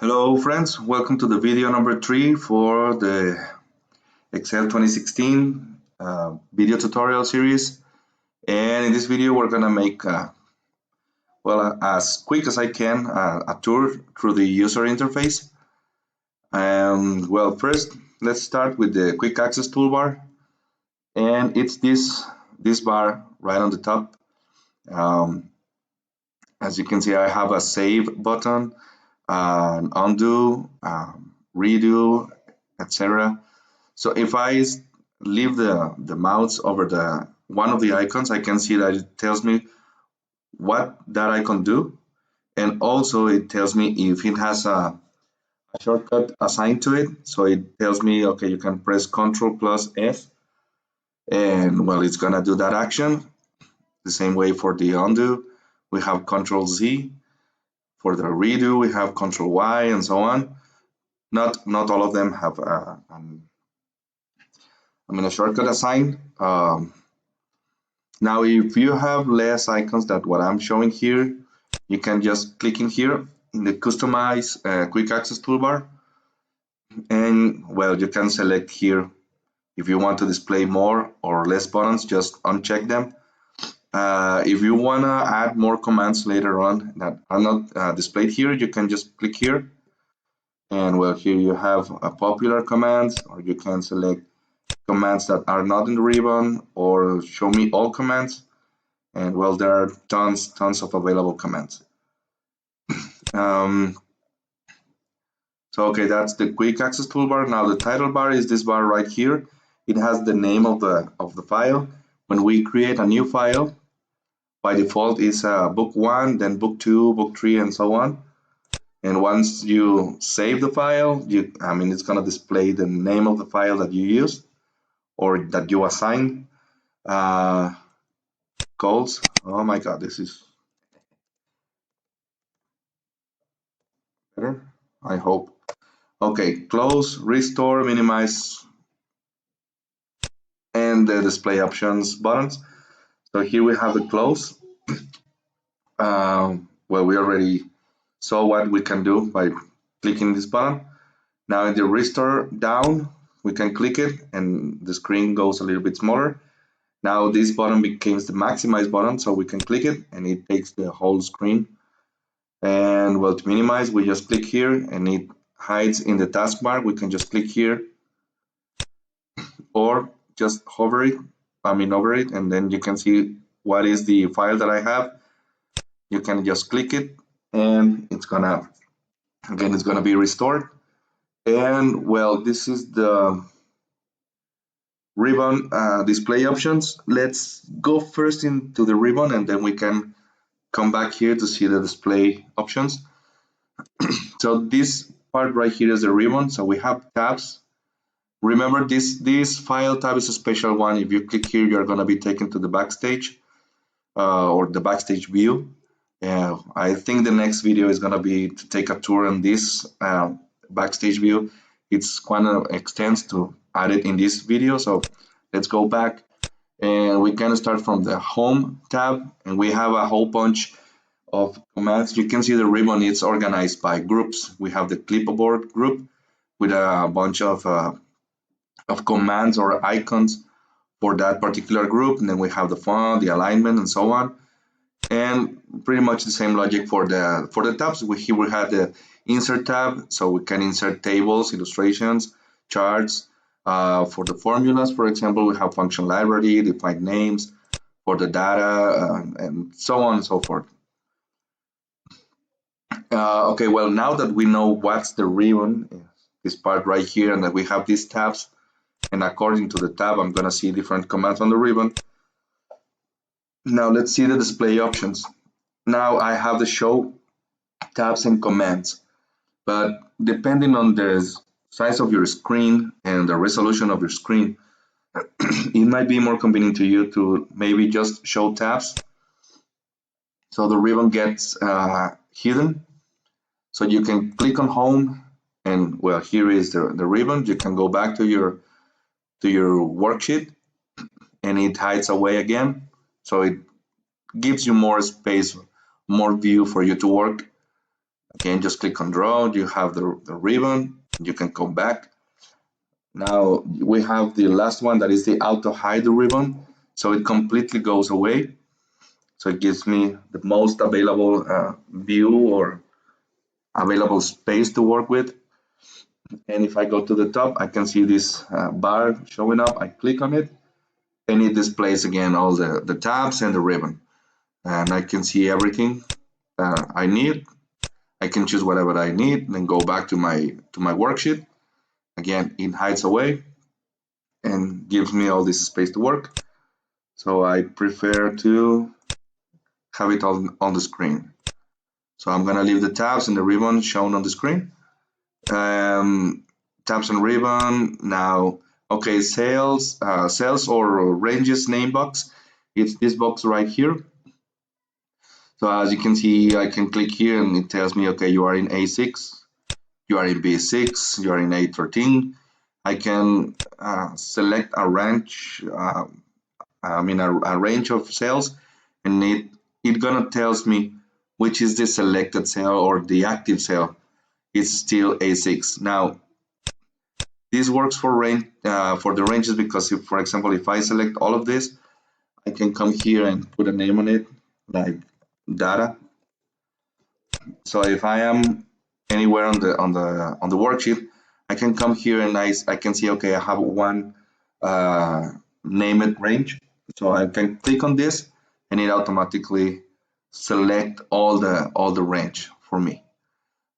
Hello friends, welcome to the video number 3 for the Excel 2016 video tutorial series. And in this video we're gonna make, as quick as I can, a tour through the user interface. And first let's start with the quick access toolbar, and it's this bar right on the top. As you can see, I have a save button, an undo, redo, etc. So if I leave the mouse over the one of the icons, I can see that it tells me what that icon do, and also it tells me if it has a shortcut assigned to it. So it tells me, okay, you can press Ctrl plus S, and it's gonna do that action. The same way for the undo, we have Ctrl Z. For the redo, we have Ctrl Y, and so on. Not all of them have a shortcut assigned. Now, if you have less icons than what I'm showing here, you can just click in here in the Customize Quick Access toolbar, and you can select here if you want to display more or less buttons. Just uncheck them. If you want to add more commands later on that are not displayed here, you can just click here, and here you have a popular commands, or you can select commands that are not in the ribbon, or show me all commands. And there are tons of available commands. Okay, that's the quick access toolbar. Now the title bar is this bar right here. It has the name of the file. When we create a new file, by default is book 1, then book 2, book 3, and so on. And once you save the file, it's gonna display the name of the file that you used or that you assign. Calls. Oh my God, this is better, I hope. Okay, close, restore, minimize, and the display options buttons. So here we have the close. We already saw what we can do by clicking this button. Now in the restore down, we can click it and the screen goes a little bit smaller. Now this button becomes the maximize button, so we can click it and it takes the whole screen. And to minimize, we just click here and it hides in the taskbar. We can just click here or just hover it, over it, and then you can see what is the file that I have. You can just click it and it's gonna be restored. And this is the ribbon display options. Let's go first into the ribbon and then we can come back here to see the display options. So this part right here is the ribbon. So we have tabs. Remember, this file tab is a special one. If you click here, you're going to be taken to the backstage or the backstage view. I think the next video is going to be to take a tour on this backstage view. It's kind of extends to add it in this video. So let's go back and we can start from the home tab, and we have a whole bunch of commands. You can see the ribbon is organized by groups. We have the clipboard group with a bunch of commands or icons for that particular group, and then we have the font, the alignment, and so on. And pretty much the same logic for the tabs. Here we have the insert tab, so we can insert tables, illustrations, charts. For the formulas, for example, we have function library, defined names for the data, and so on and so forth. Okay, now that we know what's the ribbon, this part right here, and that we have these tabs, and according to the tab, I'm going to see different commands on the ribbon. Now let's see the display options. Now I have the show tabs and commands, but depending on the size of your screen and the resolution of your screen, it might be more convenient to you to maybe just show tabs, so the ribbon gets hidden. So you can click on home, and here is the ribbon. You can go back to your worksheet and it hides away again, so it gives you more space, more view for you to work. Again, just click on draw. You have the ribbon. You can come back. Now we have the last one, that is the auto hide the ribbon. So it completely goes away. So it gives me the most available view or available space to work with. And if I go to the top, I can see this bar showing up. I click on it and it displays again all the tabs and the ribbon. And I can see everything I need. I can choose whatever I need, then go back to my worksheet. Again, it hides away and gives me all this space to work. So I prefer to have it on the screen. So I'm gonna leave the tabs and the ribbon shown on the screen. Tabs and ribbon. Now, okay, sales or ranges name box. It's this box right here. So as you can see, I can click here and it tells me, okay, you are in A6, you are in B6, you are in A13. I can select a range, a range of cells, and it gonna tells me which is the selected cell or the active cell. It's still A6. Now, this works for for the ranges because if, for example, if I select all of this, I can come here and put a name on it, like data. So if I am anywhere on the worksheet, I can come here and I can see, okay, I have one named range. So I can click on this and it automatically select all the range for me.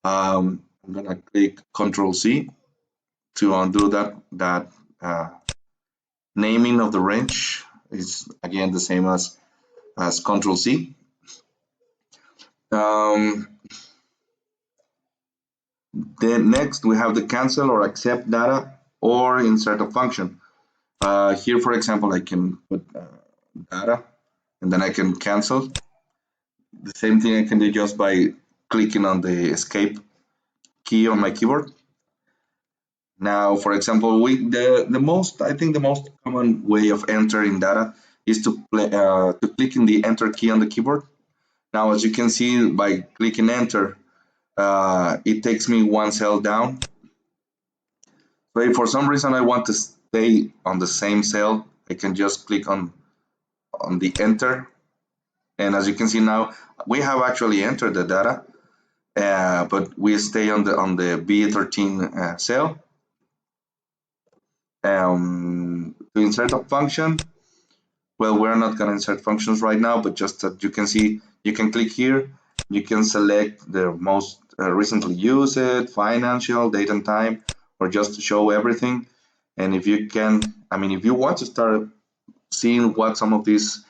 I'm gonna click Control C to undo that naming of the range. Is again the same as Control C. Um, Then next we have the cancel or accept data or insert a function. Here, for example, I can put data and then I can cancel. The same thing I can do just by clicking on the escape key on my keyboard. Now, for example, the most, I think the most common way of entering data is to click in the enter key on the keyboard. Now, as you can see, by clicking enter, it takes me one cell down. So if for some reason I want to stay on the same cell, I can just click on the enter. And as you can see now, we have actually entered the data, but we stay on the B13 cell. To insert a function, well, we're not going to insert functions right now, but just that you can see, you can click here, you can select the most recently used, financial, date and time, or just show everything. And if you can, if you want to start seeing what some of these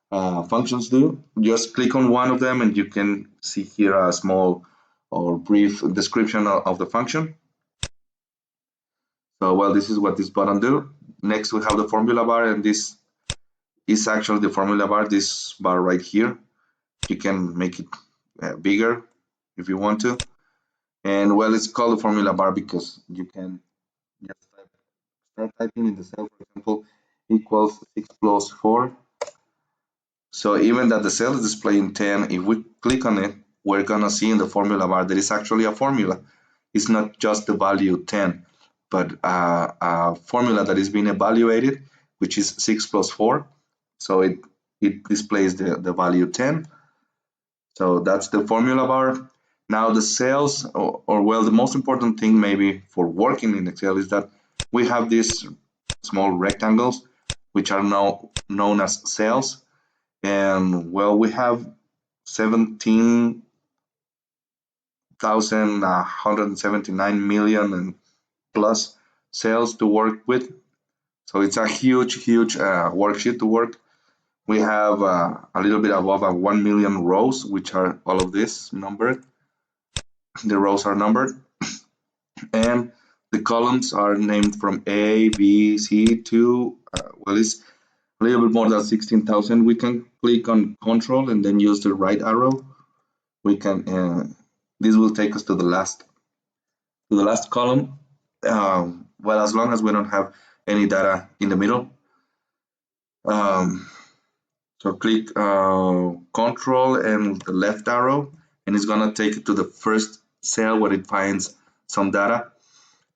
functions do, just click on one of them and you can see here a small or brief description of the function. So, well, this is what this button do. Next, we have the formula bar, and this is actually the formula bar, this bar right here. You can make it bigger if you want to. And, well, it's called the formula bar because you can just start typing in the cell, for example, equals 6 plus 4. So even that the cell is displaying 10, if we click on it, we're gonna see in the formula bar there is actually a formula. It's not just the value 10, but a formula that is being evaluated, which is 6 plus 4. So it displays the value 10. So that's the formula bar. Now the cells, or well, the most important thing maybe for working in Excel is that we have these small rectangles, which are now known as cells. And well, we have 17,179 million and plus cells to work with. So it's a huge worksheet to work. We have a little bit above 1 million rows, which are all of this numbered. The rows are numbered. And the columns are named from A, B, C to, well, it's a little bit more than 16,000. We can click on Control and then use the right arrow. We can, this will take us to the last column. Well, as long as we don't have any data in the middle. So click Control and the left arrow, and it's gonna take it to the first cell where it finds some data.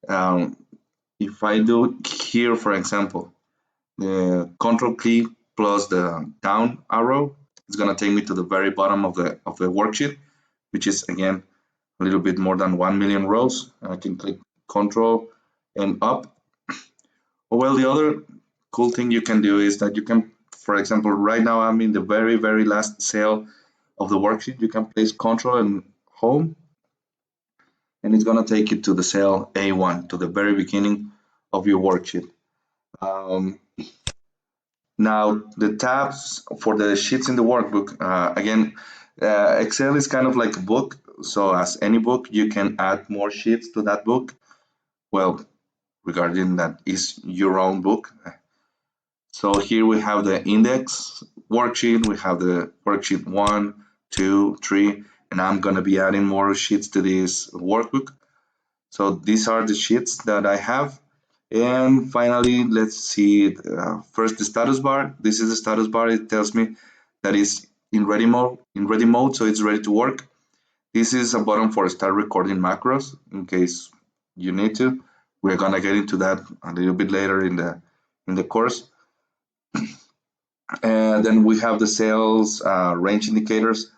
Um, if I do here, for example, the control key plus the down arrow, it's gonna take me to the very bottom of the worksheet, which is again a little bit more than 1 million rows. I can click control and up. Well, the other cool thing you can do is that you can, for example, right now I'm in the very last cell of the worksheet. You can place control and home, and it's gonna take you to the cell A1, to the very beginning of your worksheet. Um, Now, the tabs for the sheets in the workbook, again, Excel is kind of like a book. So, as any book, you can add more sheets to that book. Well, regarding that is your own book. So, here we have the index worksheet, we have the worksheet 1, 2, 3, and I'm going to be adding more sheets to this workbook. So, these are the sheets that I have. And finally, let's see, first the status bar. This is the status bar. It tells me that it's in ready mode, so it's ready to work. This is a button for start recording macros in case you need to. We're gonna get into that a little bit later in the course. And then we have the sales range indicators.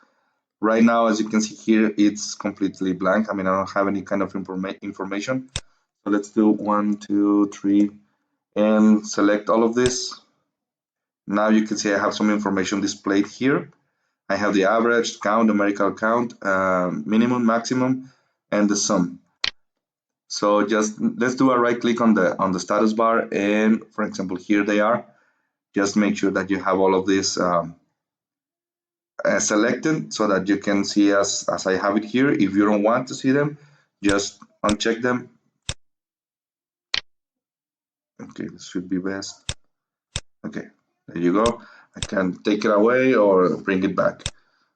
Right now, as you can see here, it's completely blank. I mean, I don't have any kind of information. So let's do 1, 2, 3, and select all of this. Now you can see I have some information displayed here. I have the average, count, numerical count, minimum, maximum, and the sum. So just let's do a right click on the status bar, and for example, here they are. Just make sure that you have all of this selected so that you can see as I have it here. If you don't want to see them, just uncheck them. Okay, this should be best. Okay, there you go. I can take it away or bring it back.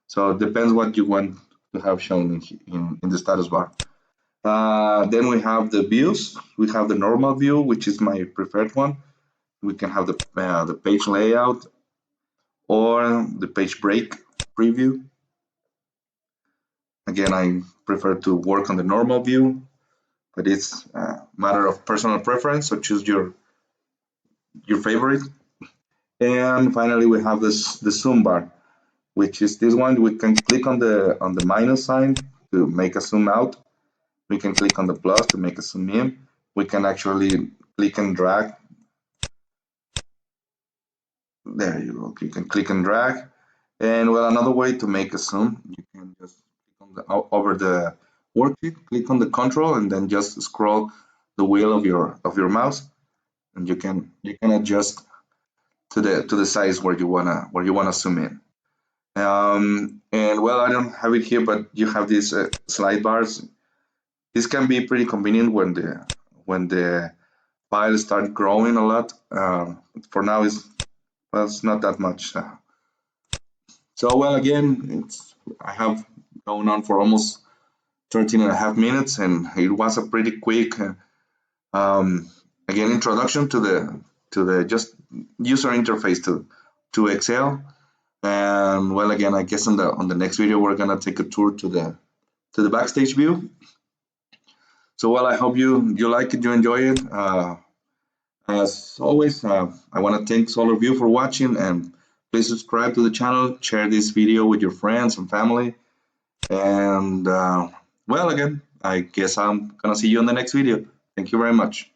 So it depends what you want to have shown in the status bar. Then we have the views. We have the normal view, which is my preferred one. We can have the page layout or the page break preview. Again, I prefer to work on the normal view, but it's a matter of personal preference, so choose your favorite. And finally, we have the zoom bar, which is this one. We can click on the minus sign to make a zoom out. We can click on the plus to make a zoom in. We can actually click and drag. There you go. You can click and drag. And well, another way to make a zoom, you can just click on over the worksheet, click on the control, and then just scroll the wheel of your mouse, and you can adjust to the size where you wanna zoom in. And well, I don't have it here, but you have these slide bars. This can be pretty convenient when the files start growing a lot. For now, it's not that much. So well, again, I have gone on for almost 13 and a half minutes, and it was a pretty quick, um, again, introduction to the just user interface to Excel. And well, again, I guess on the next video we're gonna take a tour to the backstage view. So well, I hope you like it, you enjoy it. As always, I want to thank all of you for watching, and please subscribe to the channel, share this video with your friends and family. And well, again, I guess I'm gonna see you in the next video. Thank you very much.